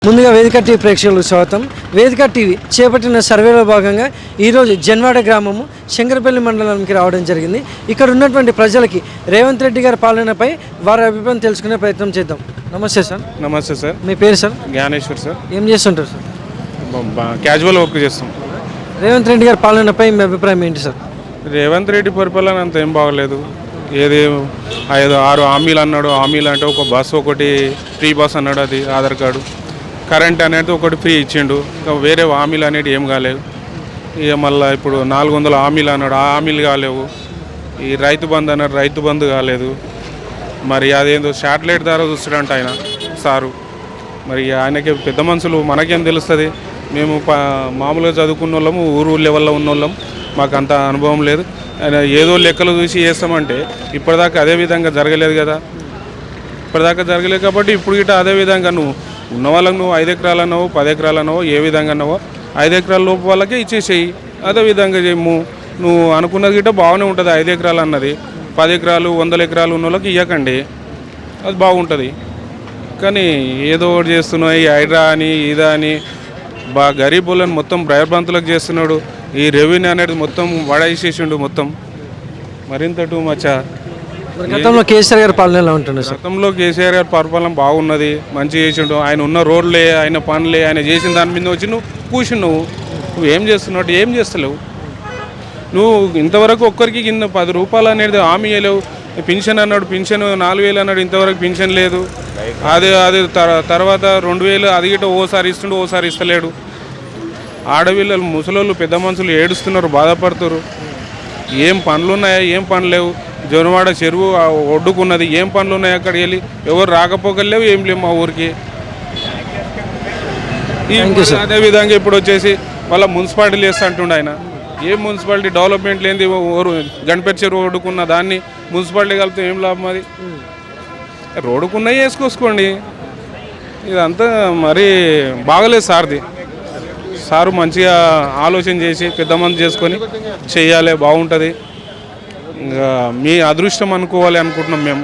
ముందుగా వేదిక టీవీ ప్రేక్షకులకు స్వాగతం. వేదిక టీవీ చేపట్టిన సర్వేలో భాగంగా ఈరోజు జన్వాడ గ్రామము శంకరపల్లి మండలానికి రావడం జరిగింది. ఇక్కడ ఉన్నటువంటి ప్రజలకి రేవంత్ రెడ్డి గారి పాలనపై వారి అభిప్రాయం తెలుసుకునే ప్రయత్నం చేద్దాం. నమస్తే సార్. నమస్తే సార్. మీ పేరు సార్? జ్ఞానేశ్వర్ సార్. ఏం చేస్తుంటారు సార్? క్యాజువల్ వర్క్ చేస్తాం. రేవంత్ రెడ్డి గారి పాలనపై మీ అభిప్రాయం ఏంటి సార్? రేవంత్ రెడ్డి పరిపాలన అంత ఏం బాగలేదు. ఏది 5-6 హామీలు అన్నాడు. హామీలు అంటే ఒక బస్సు ఒకటి ఫ్రీ బస్ అన్నాడు, అది ఆధార్ కార్డు. కరెంట్ అనేది ఒకటి ఫ్రీ ఇచ్చిండు. ఇంకా వేరే హామీలు అనేది ఏం కాలేవు. ఇక మళ్ళీ ఇప్పుడు 400 హామీలు అన్నాడు, ఆ హామీలు కాలేవు. ఈ రైతు బంధు అన్నాడు, రైతు బంధు కాలేదు. మరి అదేందో శాటిలైట్ ద్వారా చూస్తాడంట ఆయన సారు. మరి ఆయనకి పెద్ద మనుషులు మనకేం తెలుస్తుంది? మేము మామూలుగా చదువుకున్న వాళ్ళము, ఊరు లెవెల్లో ఉన్న వాళ్ళం, మాకు అంత అనుభవం లేదు. ఆయన ఏదో లెక్కలు చూసి చేస్తామంటే ఇప్పటిదాకా అదే విధంగా జరగలేదు కదా. ఇప్పటిదాకా జరగలేదు కాబట్టి ఇప్పుడు గిట్ట అదే విధంగా నువ్వు ఉన్న వాళ్ళకు నువ్వు 5 ఎకరాలు అన్నావు, 10 ఎకరాలు అన్నావో, ఏ విధంగా అన్నావో 5 ఎకరాల లోపు వాళ్ళకే ఇచ్చేసేయి. అదే విధంగా చేయము. నువ్వు అనుకున్నది గిట్ట బాగానే ఉంటుంది. 5 ఎకరాలు అన్నది 10 ఎకరాలు 100 ఎకరాలు ఉన్న వాళ్ళకి ఇవ్వకండి, అది బాగుంటుంది. కానీ ఏదో ఒకటి చేస్తున్నావు, ఈ హైడ్రా అని ఇదా అని గరీబ్ వాళ్ళని మొత్తం భయభ్రాంతులకు చేస్తున్నాడు. ఈ రెవెన్యూ అనేది మొత్తం వడేసేసిండు మొత్తం. మరింత టూ మచ్చా. గతంలో కేసీఆర్ గారి పాలన ఎలా ఉంటుంది సార్? గతంలో కేసీఆర్ గారి పరిపాలన బాగున్నది, మంచిగా చేసిండు. ఆయన ఉన్న రోడ్లే, ఆయన పనులే, ఆయన చేసిన దాని మీద వచ్చి నువ్వు కూర్చున్నావు. నువ్వు ఏం చేస్తున్నావు? ఏం చేస్తలేవు. నువ్వు ఇంతవరకు ఒక్కరికి కింద 10 రూపాయలు అనేది హామీ ఇవ్వలేవు. పింఛన్ అన్నాడు, పింఛన్ 4000 అన్నాడు, ఇంతవరకు పింఛన్ లేదు. అది తర్వాత 2000 అది గిట్ట ఓసారి ఇస్తుండు, ఓసారి ఇస్తలేడు. ఆడపిల్లలు, ముసలోళ్ళు, పెద్ద మనుషులు ఏడుస్తున్నారు, బాధపడుతున్నారు. ఏం పనులు ఉన్నాయా? ఏం పనులు లేవు. జొనవాడ చెరువు ఒడ్డుకున్నది, ఏం పనులు ఉన్నాయి? అక్కడికి వెళ్ళి ఎవరు రాకపోగలేవు, ఏం లేవు మా ఊరికి. అదేవిధంగా ఇప్పుడు వచ్చేసి వాళ్ళ మున్సిపాలిటీలు చేస్తా అంటుండే ఆయన. ఏం మున్సిపాలిటీ డెవలప్మెంట్ లేనిది ఊరు గణపతి చెరువు రోడ్డుకున్న దాన్ని మున్సిపాలిటీ కలిపితే ఏం లాభం? అది రోడ్డుకున్నా వేసుకోండి. ఇదంతా మరీ బాగలేదు సార్ది. సారు మంచిగా ఆలోచన చేసి పెద్ద మంది చేసుకొని చెయ్యాలి, బాగుంటుంది. ఇంకా మీ అదృష్టం అనుకోవాలి అనుకుంటున్నాం మేము.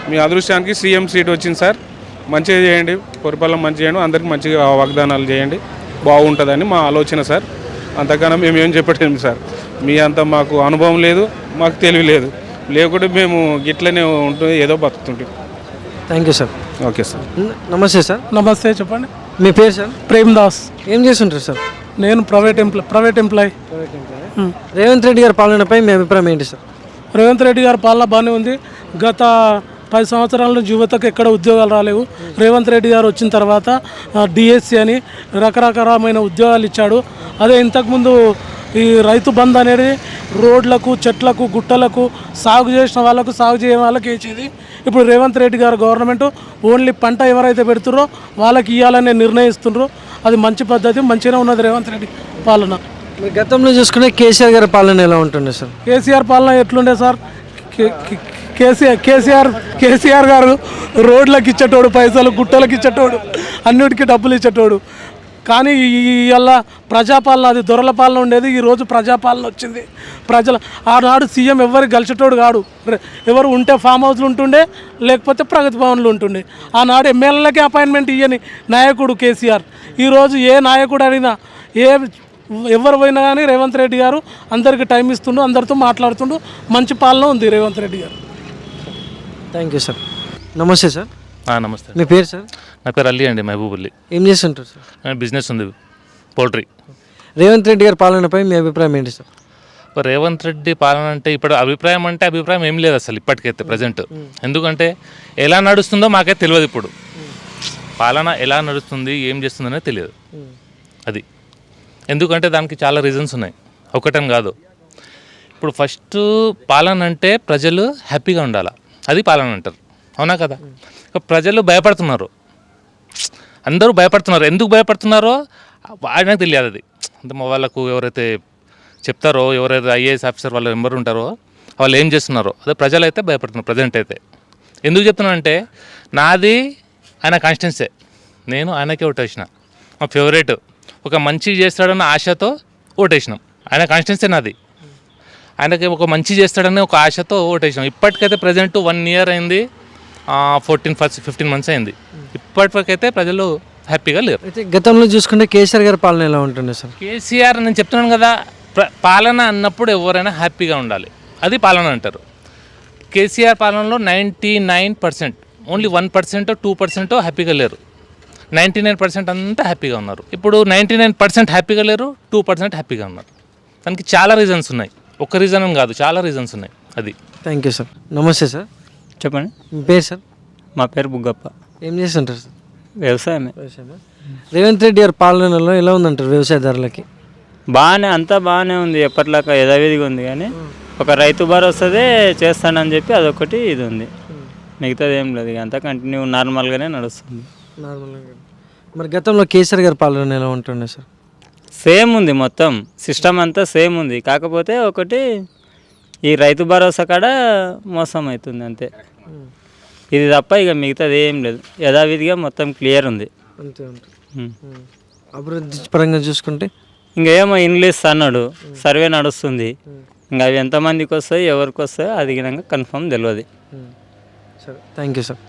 మీ అదృష్టానికి సీఎం సీట్ వచ్చింది సార్. మంచిగా చేయండి, పరిపాలన మంచిగా చేయండి, అందరికి మంచిగా వాగ్దానాలు చేయండి, బాగుంటుందని మా ఆలోచన సార్. అంతకన్నా మేము ఏం చెప్పట్లేదు సార్. మీ అంత మాకు అనుభవం లేదు, మాకు తెలివి లేదు. లేకుంటే మేము గిట్లనే ఉంటుంది, ఏదో బతుకుతుంటాం. Thank you sir. Okay sir. నమస్తే సార్. నమస్తే, చెప్పండి. మీ పేరు సార్? ప్రేమ్ దాస్. ఏం చేస్తుంటారు సార్? నేను ప్రైవేట్ ఎంప్లాయ్. రేవంత్ రెడ్డి గారి పాలనపై మీ అభిప్రాయం ఏంటి సార్? రేవంత్ రెడ్డి గారి పాలన బాగానే ఉంది. గత 10 సంవత్సరాల యువతకు ఎక్కడ ఉద్యోగాలు రాలేవు. రేవంత్ రెడ్డి గారు వచ్చిన తర్వాత డిఎస్సి అని రకరకాలమైన ఉద్యోగాలు ఇచ్చాడు. అదే ఇంతకుముందు ఈ రైతు బంధు అనేది రోడ్లకు, చెట్లకు, గుట్టలకు సాగు చేసిన వాళ్ళకు, సాగు చేయని వాళ్ళకి వేసేది. ఇప్పుడు రేవంత్ రెడ్డి గారు గవర్నమెంట్ ఓన్లీ పంట ఎవరైతే పెడుతున్నారో వాళ్ళకి ఇవ్వాలనే నిర్ణయిస్తున్నారు. అది మంచి పద్ధతి, మంచిగానే ఉన్నది రేవంత్ రెడ్డి పాలన. గతంలో చూసుకునే కేసీఆర్ గారి పాలన ఎలా ఉంటుండే సార్? కేసీఆర్ పాలన ఎట్లుండే సార్? కేసీఆర్ గారు రోడ్లకు ఇచ్చేటోడు, పైసలు గుట్టలకు ఇచ్చేటోడు, అన్నిటికీ డబ్బులు ఇచ్చేటోడు. కానీ ఇవాళ ప్రజాపాలన, అది దొరల పాలన ఉండేది, ఈరోజు ప్రజాపాలన వచ్చింది. ఆనాడు సీఎం ఎవరికి గెలిచేటోడు కాడు. ఎవరు ఉంటే ఫామ్ హౌస్లు ఉంటుండే, లేకపోతే ప్రగతి భవన్లు ఉంటుండే. ఆనాడు ఎమ్మెల్యేలకి అపాయింట్మెంట్ ఇవ్వని నాయకుడు కేసీఆర్. ఈరోజు ఏ నాయకుడు అడిగినా, ఎవరు పోయినా కానీ రేవంత్ రెడ్డి గారు అందరికీ టైం ఇస్తుండు, అందరితో మాట్లాడుతుండు. మంచి పాలన ఉంది రేవంత్ రెడ్డి గారు. Thank you sir. నమస్తే సార్. నమస్తే. మీ పేరు సార్? నా పేరు అల్లి అండి, మహబూబుల్లి. ఏం చేస్తుంటారు సార్? బిజినెస్ ఉంది, పౌల్ట్రీ. రేవంత్ రెడ్డి గారి పాలనపై మీ అభిప్రాయం ఏంటి సార్? రేవంత్ రెడ్డి పాలన అంటే ఇప్పుడు అభిప్రాయం ఏం లేదు అసలు ఇప్పటికైతే ప్రజెంట్. ఎందుకంటే ఎలా నడుస్తుందో మాకైతే తెలియదు. ఇప్పుడు పాలన ఎలా నడుస్తుంది, ఏం చేస్తుంది అనేది తెలియదు. అది ఎందుకంటే దానికి చాలా రీజన్స్ ఉన్నాయి, ఒకటం కాదు. ఇప్పుడు ఫస్ట్ పాలన అంటే ప్రజలు హ్యాపీగా ఉండాలి, అది పాలన అంటారు, అవునా కదా? ప్రజలు భయపడుతున్నారు, అందరూ భయపడుతున్నారు. ఎందుకు భయపడుతున్నారో ఆయనకు తెలియదు. అది అంటే వాళ్ళకు ఎవరైతే చెప్తారో, ఎవరైతే ఐఏఎస్ ఆఫీసర్ వాళ్ళు ఎవరు ఉంటారో వాళ్ళు ఏం చేస్తున్నారో, అదే ప్రజలు అయితే భయపడుతున్నారు ప్రజెంట్ అయితే. ఎందుకు చెప్తున్నానంటే నాది ఆయన కాన్స్టిట్యున్సీ, నేను ఆయనకే ఓటేసిన. మా ఫేవరెట్, ఒక మంచి చేస్తాడన్న ఆశతో ఓటేసినాం. ఆయన కాన్స్టిట్యున్సీ నాది, ఆయనకి ఒక మంచి చేస్తాడని ఒక ఆశతో ఓటేసినాం. ఇప్పటికైతే ప్రజెంట్ 1 year అయింది, 14-15 months అయింది. ఇప్పటివరకైతే ప్రజలు హ్యాపీగా లేరు. అయితే గతంలో చూసుకుంటే కేసీఆర్ గారి పాలన ఎలా ఉంటుండే సార్? కేసీఆర్ నేను చెప్తున్నాను కదా, పాలన అన్నప్పుడు ఎవరైనా హ్యాపీగా ఉండాలి, అది పాలన అంటారు. కేసీఆర్ పాలనలో 99%, ఓన్లీ 1% 2% హ్యాపీగా లేరు. 99% అంతా హ్యాపీగా ఉన్నారు. ఇప్పుడు 99% హ్యాపీగా లేరు, 2% హ్యాపీగా ఉన్నారు. దానికి చాలా రీజన్స్ ఉన్నాయి, ఒక్క రీజన్ కాదు, చాలా రీజన్స్ ఉన్నాయి. అది. Thank you sir. నమస్తే సార్. చెప్పండి. మీ పేరు సార్? మా పేరు బుగ్గప్ప. ఏం చేస్తుంటారు సార్? వ్యవసాయమే. వ్యవసాయమా? రేవంత్ రెడ్డి గారి పాలనలో ఎలా ఉందంటారు వ్యవసాయదారులకి? అంతా బాగానే ఉంది, ఎప్పటిలాగా యథావిధిగా ఉంది. కానీ ఒక రైతు భరోసాదే చేస్తానని చెప్పి అదొకటి ఇది ఉంది, మిగతాది ఏం లేదు. అంతా కంటిన్యూ నార్మల్గానే నడుస్తుంది. నార్మల్గా. మరి గతంలో కేసీఆర్ గారి పాలన ఎలా ఉంటుండే సార్? సేమ్ ఉంది, మొత్తం సిస్టమ్ అంతా సేమ్ ఉంది. కాకపోతే ఒకటి ఈ రైతు భరోసా కాడ మోసం అవుతుంది అంతే. ఇది తప్ప ఇక మిగతాది ఏం లేదు, యథావిధిగా మొత్తం క్లియర్ ఉంది. అంతే ఉంటుంది. అభివృద్ధి పరంగా చూసుకుంటే ఇంకా ఏమో ఇంగ్లీష్ అన్నాడు, సర్వే నడుస్తుంది. ఇంకా అవి ఎంతమందికి వస్తాయి, ఎవరికి వస్తాయో అది విధంగా కన్ఫర్మ్ తెలియదు. సరే, థ్యాంక్ యూ సార్.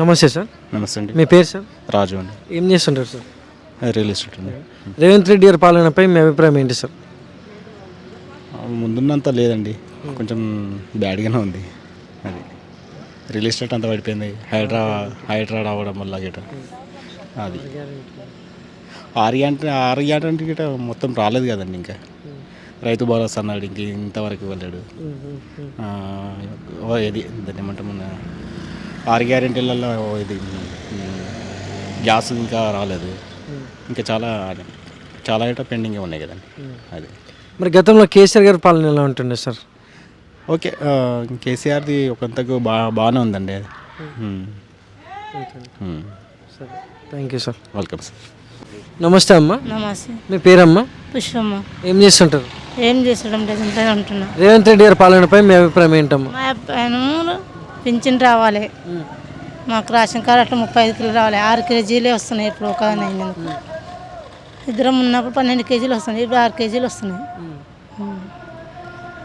నమస్తే సార్. నమస్తే అండి. మీ పేరు సార్? రాజు అండి. ఏం చేస్తుంటారు సార్? రియల్ ఎస్టేట్ అండి. రేవంత్ రెడ్డి గారి పాలనపై మీ అభిప్రాయం ఏంటి సార్? ముందున్నంత లేదండి, కొంచెం బ్యాడ్గానే ఉంది. అది రియల్ ఎస్టేట్ అంతా పడిపోయింది, హైడ్రా రావడం వల్ల గిట. అది ఆరు గ్యారంటీ గిట మొత్తం రాలేదు కదండి. ఇంకా రైతు భరోసా అన్నాడు, ఇంక ఇంతవరకు ఇవ్వలేడు. ఇది దాన్ని ఏమంటామన్నా 6 గ్యారెంటీలలో ఇది గ్యాస్ ఇంకా రాలేదు. ఇంకా చాలా గిట పెండింగే ఉన్నాయి కదండి. అది మరి గతంలో కేసీఆర్ గారి పాలన ఎలా ఉంటుండే సార్? ఓకే, కేసీఆర్ది ఒకంతకు బాగానే ఉందండి. సరే, thank you sir. Welcome sir. నమస్తే అమ్మా. నమస్తే. మీ పేరమ్మా? పుష్పమ్మ. ఏం చేస్తుంటారు? ఏం చేసడం లేదు, ఇంట్లోనే ఉంటున్నా. రేవంత్ రెడ్డి గారి పాలనపై మీ అభిప్రాయం ఏంటమ్మా? మా అబ్బాయి పింఛన్ రావాలి, మాకు రేషన్ కార్డు అట్లా 35 కిలోలు రావాలి. 6 కేజీలే వస్తున్నాయి ఇప్పుడు, ఒక అయినందుకు. ఇద్దరం ఉన్నప్పుడు 12 కేజీలు వస్తున్నాయి, ఇప్పుడు 6 కేజీలు వస్తున్నాయి.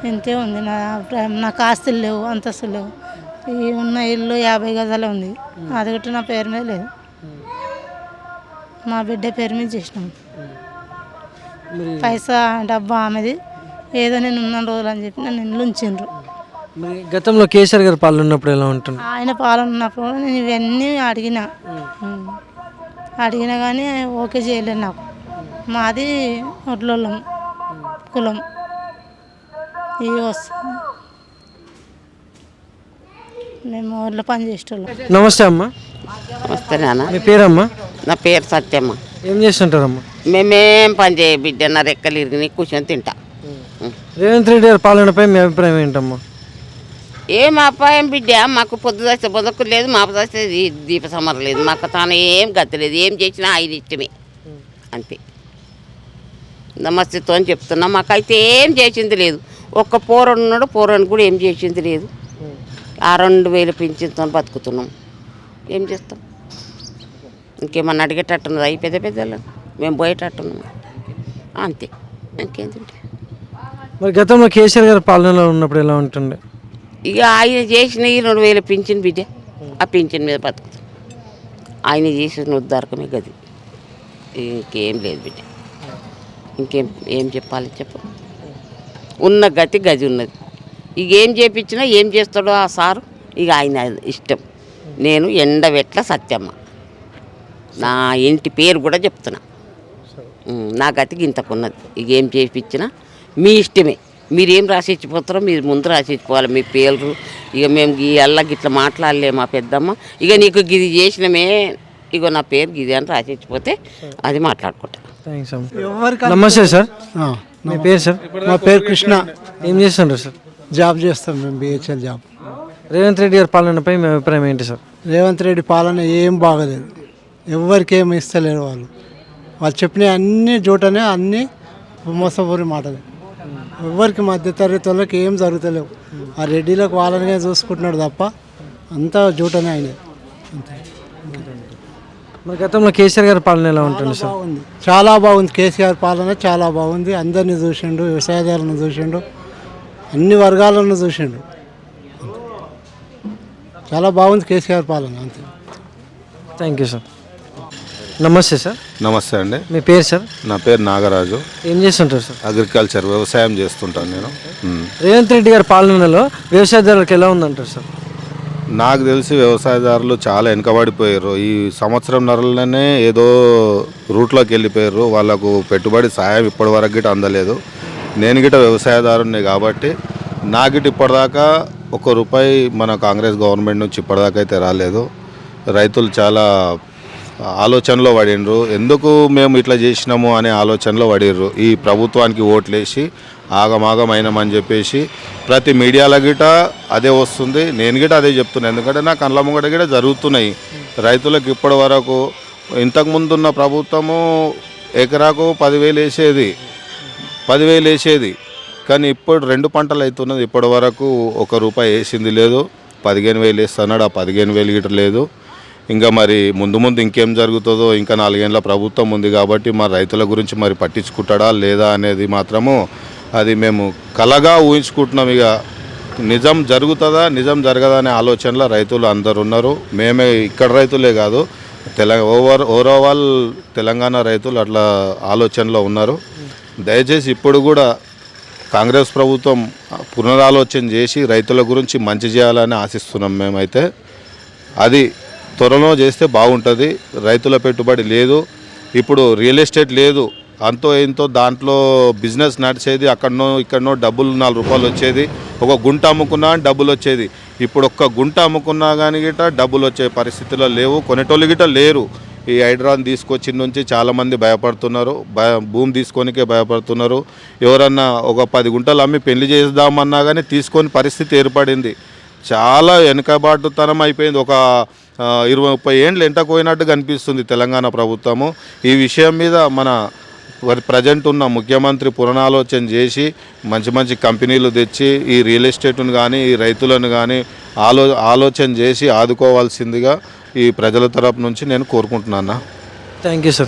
ఇంతే ఉంది నా అభిప్రాయం. నాకు ఆస్తులు లేవు, అంతస్తులు లేవు. ఈ ఉన్న ఇల్లు 50 గజాలే ఉంది, అది ఒకటి నా పేరు మీద లేదు, మా బిడ్డ పేరు మీద చేసినాం. పైసా డబ్బా ఆమెది, ఏదో నేను ఉన్న రోజులు అని చెప్పి నన్ను ఇంట్లో ఉంచిండ్రు. మరి గతంలో కేసీఆర్ గారి పాలన ఉన్నప్పుడు ఎలా ఉంటుంది? ఆయన పాలన ఉన్నప్పుడు నేను ఇవన్నీ అడిగినా కానీ ఓకే చేయలేదు నాకు. మాది ఒడ్లోళ్ళం కులం. ఇవి వస్తాం, మేము ఊళ్ళో పని చేసేటోళ్ళం. నమస్తే అమ్మా. నమస్తే నాన్న. మీ పేరమ్మా? నా పేరు సత్యమ్మ. ఏం చేస్తుంటారమ్మా? మేమేం పని చేయ బిడ్డ, నా రెక్కలు ఇరిగి కూర్చొని తింటా. రేవంత్ రెడ్డి గారి పాలనపై మీ అభిప్రాయం ఏంటమ్మా? ఏం అపాయం బిడ్డ, మాకు పొద్దు దశ బొదక్కు లేదు, మాపు దశ దీప సమర లేదు, మాకు తాను ఏం గతి లేదు. ఏం చేసినా ఆయన ఇష్టమే అంతే. నమస్తేతో అని చెప్తున్నా, మాకైతే ఏం చేసింది లేదు. ఒక్క పోరడు ఉన్నాడు, పోరని కూడా ఏం చేసింది లేదు. 2,000 పింఛన్తో బతుకుతున్నాం, ఏం చేస్తాం? ఇంకేమన్నా అడిగేటట్టున్నది అయి పెద్దలు మేము పోయేటట్టున్నాం అంతే, ఇంకేంటి. మరి గతంలో కేసీఆర్ గారి పాలనలో ఉన్నప్పుడు ఎలా ఉంటుండే? ఇక ఆయన చేసిన ఈ 2,000 పింఛన్ బిడ్డ, ఆ పింఛన్ మీద బతుకుతాం. ఆయన చేసిన ఉద్దారకమే గది, ఇంకేం లేదు బిడ్డ. ఏం చెప్పాలి చెప్పు, ఉన్న గతి గది ఉన్నది. ఇక ఏం చేపించినా ఏం చేస్తాడో ఆ సారు, ఇక ఆయన ఇష్టం. నేను ఎండవెట్ల సత్యమ్మ, నా ఇంటి పేరు కూడా చెప్తున్నా. నా గతికి ఇంతకున్నది. ఇక ఏం చేయించినా మీ ఇష్టమే, మీరేం రాసిచ్చిపోతారో మీరు ముందు రాసిచ్చిపోవాలి మీ పేరు. ఇక మేము ఈ అల్ల గిట్లా మాట్లాడలే మా పెద్దమ్మ, ఇక నీకు గిది చేసినమే, ఇగో నా పేరు గిది అని రాసిచ్చిపోతే అది మాట్లాడుకుంటా. నమస్తే సార్. మీ పేరు సార్? మా పేరు కృష్ణ. ఏం చేస్తుంటారు సార్? జాబ్ చేస్తాం మేము, బిహెచ్ఎల్ జాబ్. రేవంత్ రెడ్డి గారి పాలనపై మీ అభిప్రాయం ఏంటి సార్? రేవంత్ రెడ్డి పాలన ఏం బాగలేదు, ఎవరికి ఏమి ఇస్తలేరు. వాళ్ళు చెప్పిన అన్ని జోటనే, అన్ని మోసపూరి మాటలే. ఎవరికి మధ్యతరగతి వాళ్ళకి ఏం జరుగుతలేవు. ఆ రెడ్డిలకు వాళ్ళనే చూసుకుంటున్నాడు తప్ప అంతా జోటనే ఆయన అంతే. మరి గతంలో కేసీఆర్ గారి పాలన ఎలా ఉంటుంది సార్? బాగుంది, చాలా బాగుంది. కేసీఆర్ పాలన చాలా బాగుంది. అందరినీ చూసిండు, వ్యవసాయదారులను చూసిండు, అన్ని వర్గాలను చూసిండు. చాలా బాగుంది కేసీఆర్ పాలన అంతే. Thank you sir. నమస్తే సార్. నమస్తే అండి. మీ పేరు సార్? నా పేరు నాగరాజు. ఏం చేస్తుంటారు సార్? అగ్రికల్చర్ వ్యవసాయం చేస్తుంటాను నేను. రేవంత్ రెడ్డి గారి పాలనలో వ్యవసాయదారులకు ఎలా ఉందంటారు సార్? నాకు తెలిసి వ్యవసాయదారులు చాలా వెనుకబడిపోయారు. ఈ సంవత్సరంన్నరలోనే ఏదో రూట్లోకి వెళ్ళిపోయారు. వాళ్ళకు పెట్టుబడి సాయం ఇప్పటి వరకు గిట్ట అందలేదు. నేను గిట్ట వ్యవసాయదారుని కాబట్టి నాకు గిట్ట ఇప్పటిదాకా ₹1 మన కాంగ్రెస్ గవర్నమెంట్ నుంచి ఇప్పటిదాకా అయితే రాలేదు. రైతులు చాలా ఆలోచనలో పడినరు. ఎందుకు మేము ఇట్లా చేసినాము అనే ఆలోచనలో పడిర్రు. ఈ ప్రభుత్వానికి ఓట్లేసి ఆగమాగమైనామని చెప్పేసి ప్రతి మీడియాలో గిట అదే వస్తుంది. నేను గిట అదే చెప్తున్నాను. ఎందుకంటే నా కళ్ళ ముంగట గిట జరుగుతున్నాయి. రైతులకు ఇప్పటి వరకు ఇంతకుముందున్న ప్రభుత్వము ఎకరాకు 10,000 వేసేది, 10,000 వేసేది. కానీ ఇప్పుడు 2 పంటలు అవుతున్నది. ఇప్పటి వరకు ₹1 వేసింది లేదు. 15,000 వేస్తున్నాడు. ఆ 15,000 గిట లేదు. ఇంకా మరి ముందు ముందు ఇంకేం జరుగుతుందో. ఇంకా 4 ఏళ్ళ ప్రభుత్వం ఉంది కాబట్టి మరి రైతుల గురించి మరి పట్టించుకుంటాడా లేదా అనేది మాత్రము అది మేము కలగా ఊహించుకుంటున్నాం. ఇక నిజం జరుగుతుందా నిజం జరగదా అనే ఆలోచనలో రైతులు అందరు ఉన్నారు. మేమే ఇక్కడ రైతులే కాదు, ఓవరాల్ తెలంగాణ రైతులు అట్లా ఆలోచనలో ఉన్నారు. దయచేసి ఇప్పుడు కూడా కాంగ్రెస్ ప్రభుత్వం పునరాలోచన చేసి రైతుల గురించి మంచి చేయాలని ఆశిస్తున్నాం మేమైతే. అది త్వరలో చేస్తే బాగుంటుంది. రైతుల పెట్టుబడి లేదు. ఇప్పుడు రియల్ ఎస్టేట్ లేదు. అంతో ఎంతో దాంట్లో బిజినెస్ నడిచేది. అక్కడనో ఇక్కడనో డబ్బులు ₹4 వచ్చేది. ఒక గుంట అమ్ముకున్నా డబ్బులు వచ్చేది. ఇప్పుడు ఒక్క గుంట అమ్ముకున్నా కానీ గిట డబ్బులు వచ్చే పరిస్థితిలో లేవు. కొనేటోళ్ళు గిట లేరు. ఈ హైడ్రాన్ తీసుకొచ్చిన నుంచి చాలామంది భయపడుతున్నారు. భూమి తీసుకోనికే భయపడుతున్నారు. ఎవరన్నా ఒక 10 గుంటలు అమ్మి పెళ్లి చేద్దామన్నా కానీ తీసుకొని పరిస్థితి ఏర్పడింది. చాలా వెనుకబాటుతనం అయిపోయింది. ఒక 20-30 ఏండ్లు ఎంటకు పోయినట్టు కనిపిస్తుంది తెలంగాణ ప్రభుత్వము. ఈ విషయం మీద మన ప్రజెంట్ ఉన్న ముఖ్యమంత్రి పునరాలోచన చేసి మంచి మంచి కంపెనీలు తెచ్చి ఈ రియల్ ఎస్టేట్ను కానీ ఈ రైతులను కానీ ఆలోచన చేసి ఆదుకోవాల్సిందిగా ఈ ప్రజల తరపు నుంచి నేను కోరుకుంటున్నాను. Thank you sir.